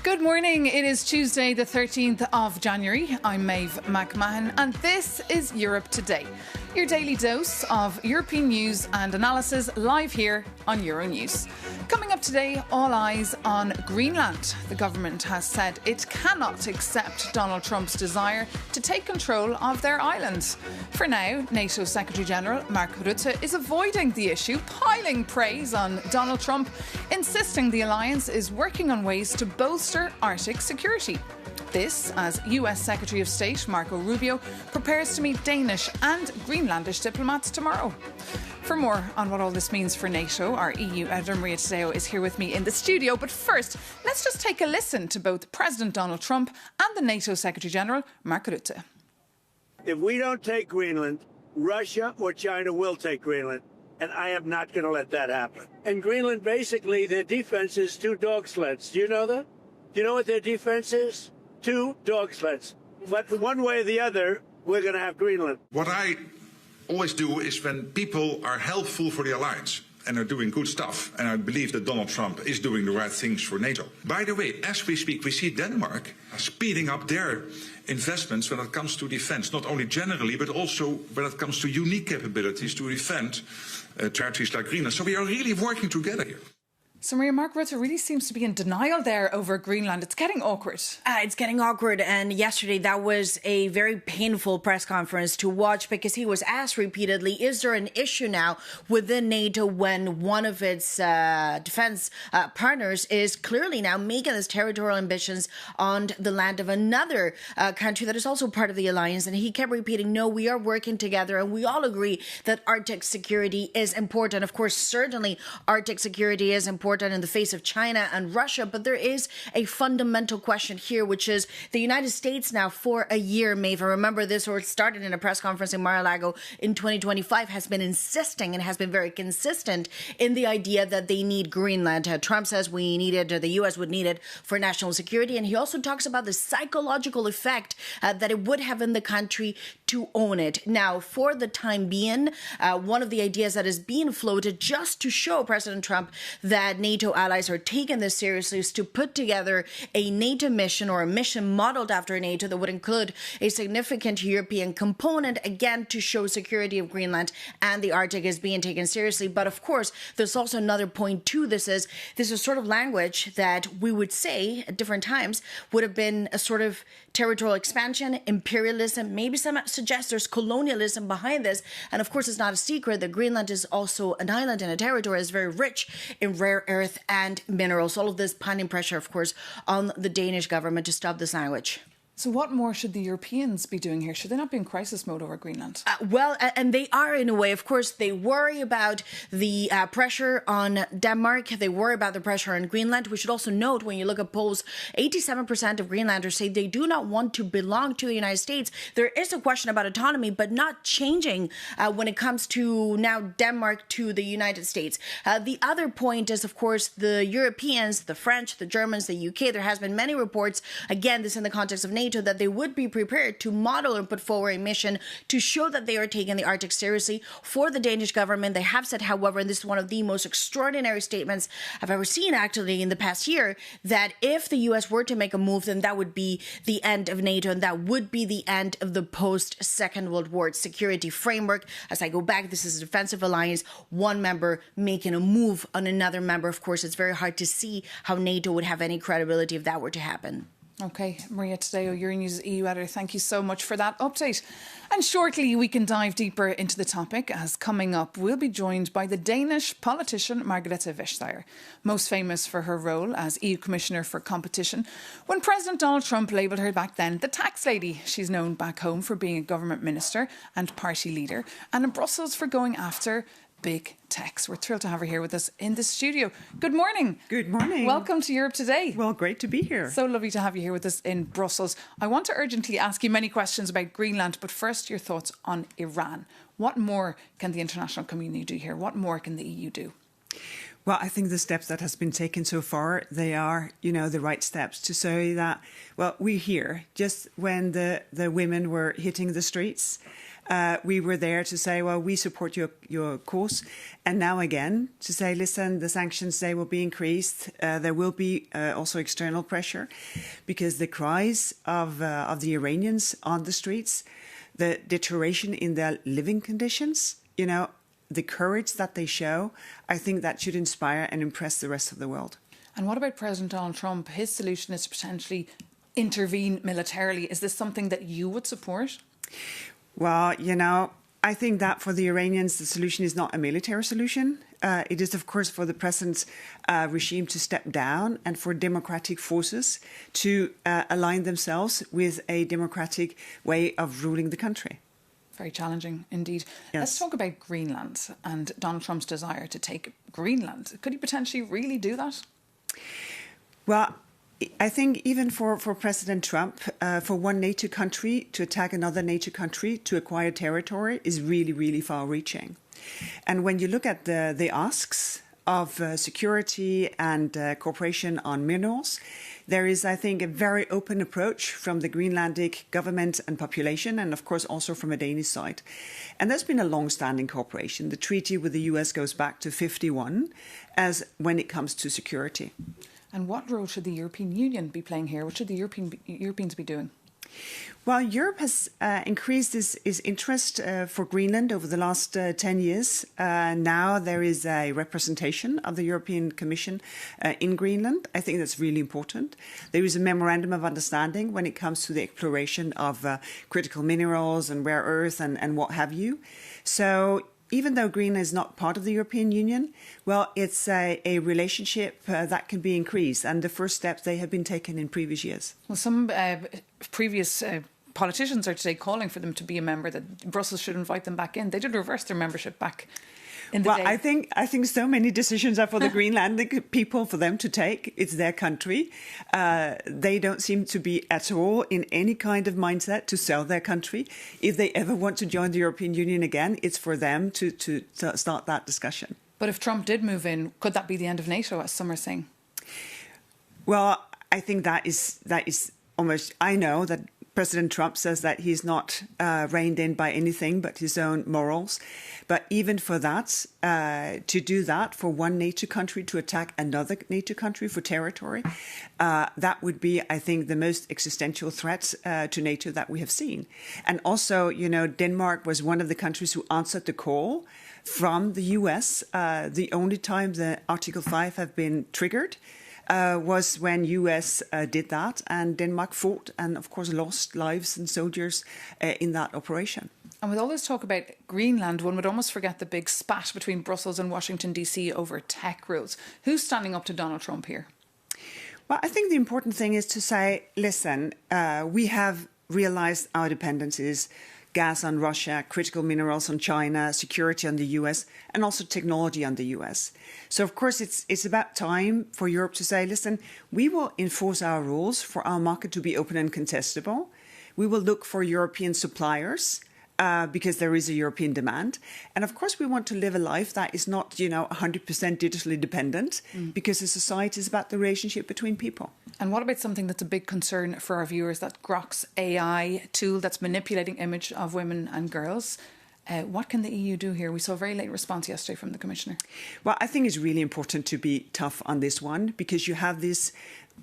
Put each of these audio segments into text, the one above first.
Good morning. It is Tuesday, the 13th of January. I'm Maeve McMahon, and this is Europe Today, your daily dose of European news and analysis live here on Euronews. Coming up today, all eyes on Greenland. The government has said it cannot accept Donald Trump's desire to take control of their island. For now, NATO Secretary-General Mark Rutte is avoiding the issue, piling praise on Donald Trump, insisting the alliance is working on ways to bolster Arctic security. This as US Secretary of State Marco Rubio prepares to meet Danish and Greenlandish diplomats tomorrow. For more on what all this means for NATO, our EU editor Maria Tadeo is here with me in the studio. But first, let's just take a listen to both President Donald Trump and the NATO Secretary-General Mark Rutte. If we don't take Greenland, Russia or China will take Greenland. And I am not going to let that happen. And Greenland, basically, their defense is 2 dog sleds. Do you know that? Do you know what their defense is? 2 dog sleds. But one way or the other, we're going to have Greenland. What I always do is when people are helpful for the alliance and are doing good stuff, and I believe that Donald Trump is doing the right things for NATO. By the way, as we speak, we see Denmark speeding up their investments when it comes to defense, not only generally, but also when it comes to unique capabilities to defend territories like Greenland. So we are really working together here. So, Maria, Mark Rutte really seems to be in denial there over Greenland. It's getting awkward. It's getting awkward. And yesterday, that was a very painful press conference to watch because he was asked repeatedly, is there an issue now within NATO when one of its defense partners is clearly now making its territorial ambitions on the land of another country that is also part of the alliance? And he kept repeating, no, we are working together. And we all agree that Arctic security is important. Of course, certainly Arctic security is important in the face of China and Russia, but there is a fundamental question here, which is the United States now for a year, Maeve, remember this, or it started in a press conference in Mar-a-Lago in 2025, has been insisting and has been very consistent in the idea that they need Greenland. Trump says we need it, or the U.S. would need it for national security, and he also talks about the psychological effect that it would have in the country to own it. Now, for the time being, one of the ideas that is being floated just to show President Trump that NATO allies are taking this seriously is to put together a NATO mission, or a mission modeled after NATO, that would include a significant European component, again, to show security of Greenland and the Arctic is being taken seriously. But of course, there's also another point to this is sort of language that we would say at different times would have been a sort of territorial expansion, imperialism, maybe some suggest there's colonialism behind this. And of course, it's not a secret that Greenland is also an island and a territory that's very rich in rare earth and minerals. All of this putting pressure, of course, on the Danish government to stop this language. So what more should the Europeans be doing here? Should they not be in crisis mode over Greenland? Well, and they are in a way. Of course, they worry about the pressure on Denmark. They worry about the pressure on Greenland. We should also note, when you look at polls, 87% of Greenlanders say they do not want to belong to the United States. There is a question about autonomy, but not changing when it comes to now Denmark to the United States. The other point is, of course, the Europeans, the French, the Germans, the UK. There has been many reports, again, this in the context of NATO, that they would be prepared to model and put forward a mission to show that they are taking the Arctic seriously. For the Danish government, they have said, however, and this is one of the most extraordinary statements I've ever seen actually in the past year, that if the US were to make a move, then that would be the end of NATO, and that would be the end of the post-Second World War security framework. As I go back, this is a defensive alliance, one member making a move on another member. Of course, it's very hard to see how NATO would have any credibility if that were to happen. OK, Maria Tadeo, Euronews EU editor, thank you so much for that update. And shortly we can dive deeper into the topic, as coming up we'll be joined by the Danish politician Margrethe Vestager, most famous for her role as EU Commissioner for Competition when President Donald Trump labelled her back then the tax lady. She's known back home for being a government minister and party leader, and in Brussels for going after big techs. We're thrilled to have her here with us in the studio. Good morning. Good morning. Welcome to Europe Today. Well, great to be here. So lovely to have you here with us in Brussels. I want to urgently ask you many questions about Greenland, but first your thoughts on Iran. What more can the international community do here? What more can the EU do? Well, I think the steps that has been taken so far, they are, the right steps to say that, well, we're here. Just when the women were hitting the streets, we were there to say, well, we support your cause. And now again, to say, listen, the sanctions, they will be increased. There will be also external pressure because the cries of the Iranians on the streets, the deterioration in their living conditions, the courage that they show, I think that should inspire and impress the rest of the world. And what about President Donald Trump? His solution is to potentially intervene militarily. Is this something that you would support? Well, I think that for the Iranians, the solution is not a military solution. It is, of course, for the present regime to step down and for democratic forces to align themselves with a democratic way of ruling the country. Very challenging indeed. Yes. Let's talk about Greenland and Donald Trump's desire to take Greenland. Could he potentially really do that? Well, I think even for President Trump, for one NATO country to attack another NATO country to acquire territory is really, really far-reaching. And when you look at the asks of security and cooperation on minerals, there is, I think, a very open approach from the Greenlandic government and population, and of course also from a Danish side. And there's been a long-standing cooperation. The treaty with the US goes back to 1951 as when it comes to security. And what role should the European Union be playing here? What should the Europeans be doing? Well, Europe has increased its interest for Greenland over the last 10 years. Now there is a representation of the European Commission in Greenland. I think that's really important. There is a memorandum of understanding when it comes to the exploration of critical minerals and rare earth and what have you. So even though Greenland is not part of the European Union, well, it's a relationship that can be increased. And the first steps, they have been taken in previous years. Well, some previous politicians are today calling for them to be a member, that Brussels should invite them back in. They did reverse their membership back in the day. Well, I think so many decisions are for the Greenlandic people, for them to take. It's their country. They don't seem to be at all in any kind of mindset to sell their country. If they ever want to join the European Union again, it's for them to start that discussion. But if Trump did move in, could that be the end of NATO, as some are saying? Well, I think that is almost, I know that President Trump says that he's not reined in by anything but his own morals. But even for that, to do that for one NATO country to attack another NATO country for territory, that would be, I think, the most existential threat to NATO that we have seen. And also, Denmark was one of the countries who answered the call from the US. The only time the Article 5 have been triggered was when US did that, and Denmark fought and, of course, lost lives and soldiers in that operation. And with all this talk about Greenland, one would almost forget the big spat between Brussels and Washington, D.C. over tech rules. Who's standing up to Donald Trump here? Well, I think the important thing is to say, listen, we have realized our dependencies: gas on Russia, critical minerals on China, security on the US, and also technology on the US. So, of course, it's about time for Europe to say, listen, we will enforce our rules for our market to be open and contestable. We will look for European suppliers because there is a European demand. And, of course, we want to live a life that is not, 100% digitally dependent because a society is about the relationship between people. And what about something that's a big concern for our viewers, that Grok's AI tool that's manipulating image of women and girls? What can the EU do here? We saw a very late response yesterday from the Commissioner. Well, I think it's really important to be tough on this one because you have this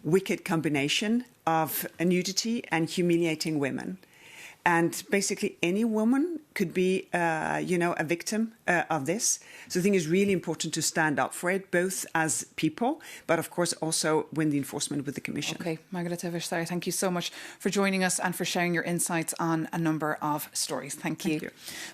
wicked combination of nudity and humiliating women. And basically any woman could be, a victim of this. So I think it's really important to stand up for it, both as people, but of course also when the enforcement with the Commission. Okay, Margaret Vestager, thank you so much for joining us and for sharing your insights on a number of stories. Thank you.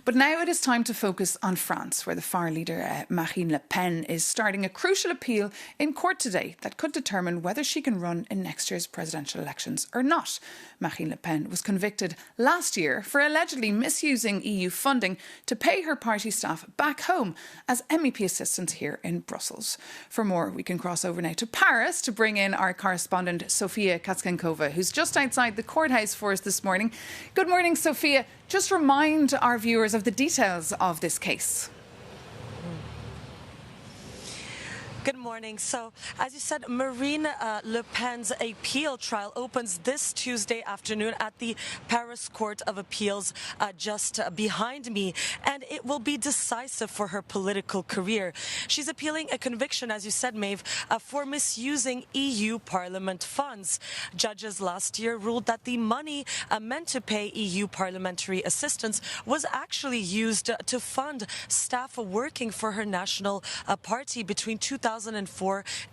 But now it is time to focus on France, where the far leader Marine Le Pen is starting a crucial appeal in court today that could determine whether she can run in next year's presidential elections or not. Marine Le Pen was convicted last year for allegedly misusing EU funding to pay her party staff back home as MEP assistants here in Brussels. For more, we can cross over now to Paris to bring in our correspondent Sofia Katskenkova, who's just outside the courthouse for us this morning. Good morning, Sofia. Just remind our viewers of the details of this case. Good morning. So, as you said, Marine Le Pen's appeal trial opens this Tuesday afternoon at the Paris Court of Appeals just behind me, and it will be decisive for her political career. She's appealing a conviction, as you said, Maeve, for misusing EU Parliament funds. Judges last year ruled that the money meant to pay EU parliamentary assistance was actually used to fund staff working for her national party between 2004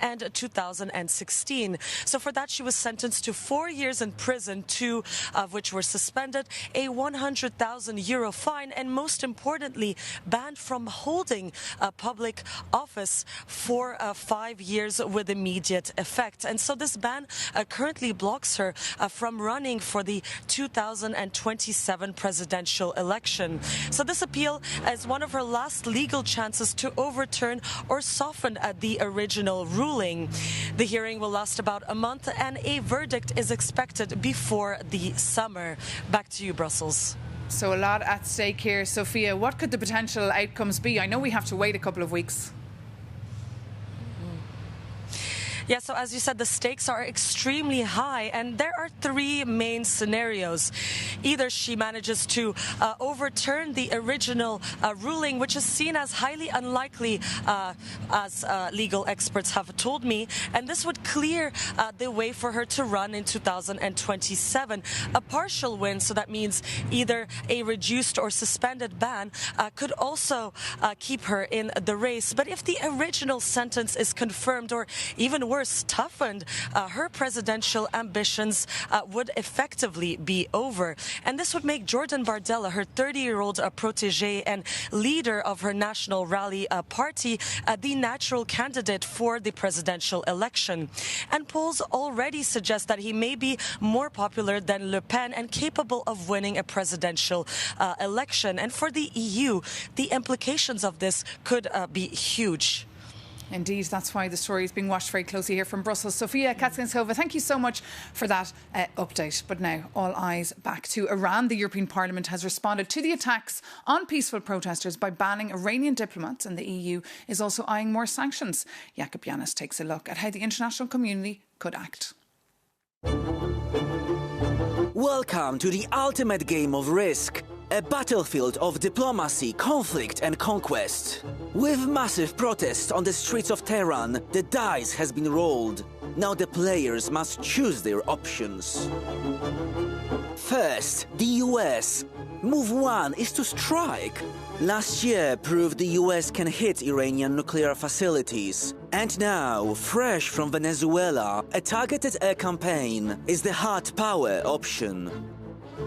and 2016. So for that, she was sentenced to 4 years in prison, 2 of which were suspended, a €100,000 fine, and most importantly, banned from holding a public office for 5 years with immediate effect. And so this ban currently blocks her from running for the 2027 presidential election. So this appeal is one of her last legal chances to overturn or soften the original ruling. The hearing will last about a month, and a verdict is expected before the summer. Back to you, Brussels. So a lot at stake here. Sophia, what could the potential outcomes be? I know we have to wait a couple of weeks. Yeah, so as you said, the stakes are extremely high, and there are 3 main scenarios. Either she manages to overturn the original ruling, which is seen as highly unlikely, as legal experts have told me, and this would clear the way for her to run in 2027. A partial win, so that means either a reduced or suspended ban, could also keep her in the race. But if the original sentence is confirmed, or even worse, toughened, her presidential ambitions would effectively be over. And this would make Jordan Bardella, her 30-year-old protégé and leader of her National Rally party, the natural candidate for the presidential election. And polls already suggest that he may be more popular than Le Pen and capable of winning a presidential election. And for the EU, the implications of this could be huge. Indeed, that's why the story is being watched very closely here from Brussels. Sofia Kaczynskova, thank you so much for that update. But now, all eyes back to Iran. The European Parliament has responded to the attacks on peaceful protesters by banning Iranian diplomats, and the EU is also eyeing more sanctions. Jakob Yanis takes a look at how the international community could act. Welcome to the ultimate game of risk. A battlefield of diplomacy, conflict and conquest. With massive protests on the streets of Tehran, the dice has been rolled. Now the players must choose their options. First, the US. Move 1 is to strike. Last year proved the US can hit Iranian nuclear facilities. And now, fresh from Venezuela, a targeted air campaign is the hard power option.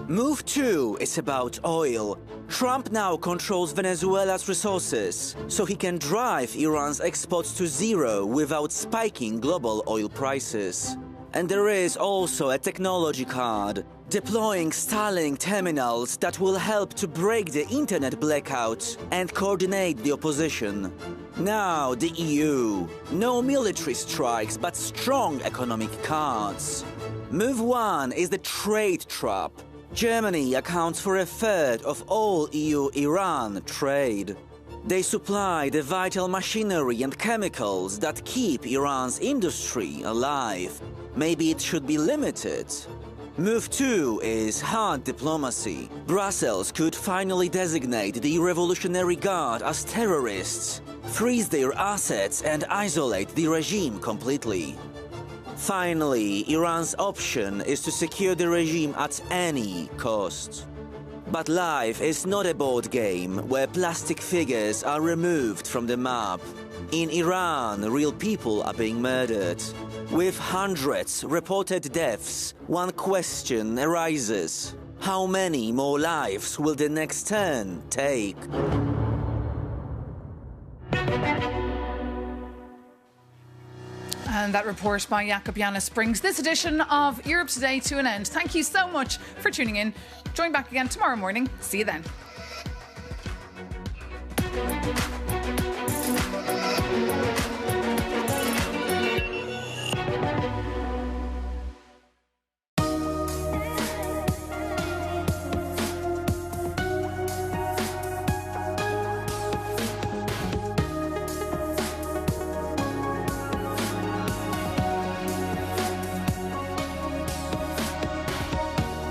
Move 2 is about oil. Trump now controls Venezuela's resources, so he can drive Iran's exports to zero without spiking global oil prices. And there is also a technology card, deploying Starlink terminals that will help to break the internet blackout and coordinate the opposition. Now the EU. No military strikes, but strong economic cards. Move 1 is the trade trap. Germany accounts for 1/3 of all EU-Iran trade. They supply the vital machinery and chemicals that keep Iran's industry alive. Maybe it should be limited. Move 2 is hard diplomacy. Brussels could finally designate the Revolutionary Guard as terrorists, freeze their assets and isolate the regime completely. Finally, Iran's option is to secure the regime at any cost. But life is not a board game where plastic figures are removed from the map. In Iran, real people are being murdered. With hundreds reported deaths, one question arises. How many more lives will the next turn take? And that report by Jakob Yanis brings this edition of Europe Today to an end. Thank you so much for tuning in. Join back again tomorrow morning. See you then.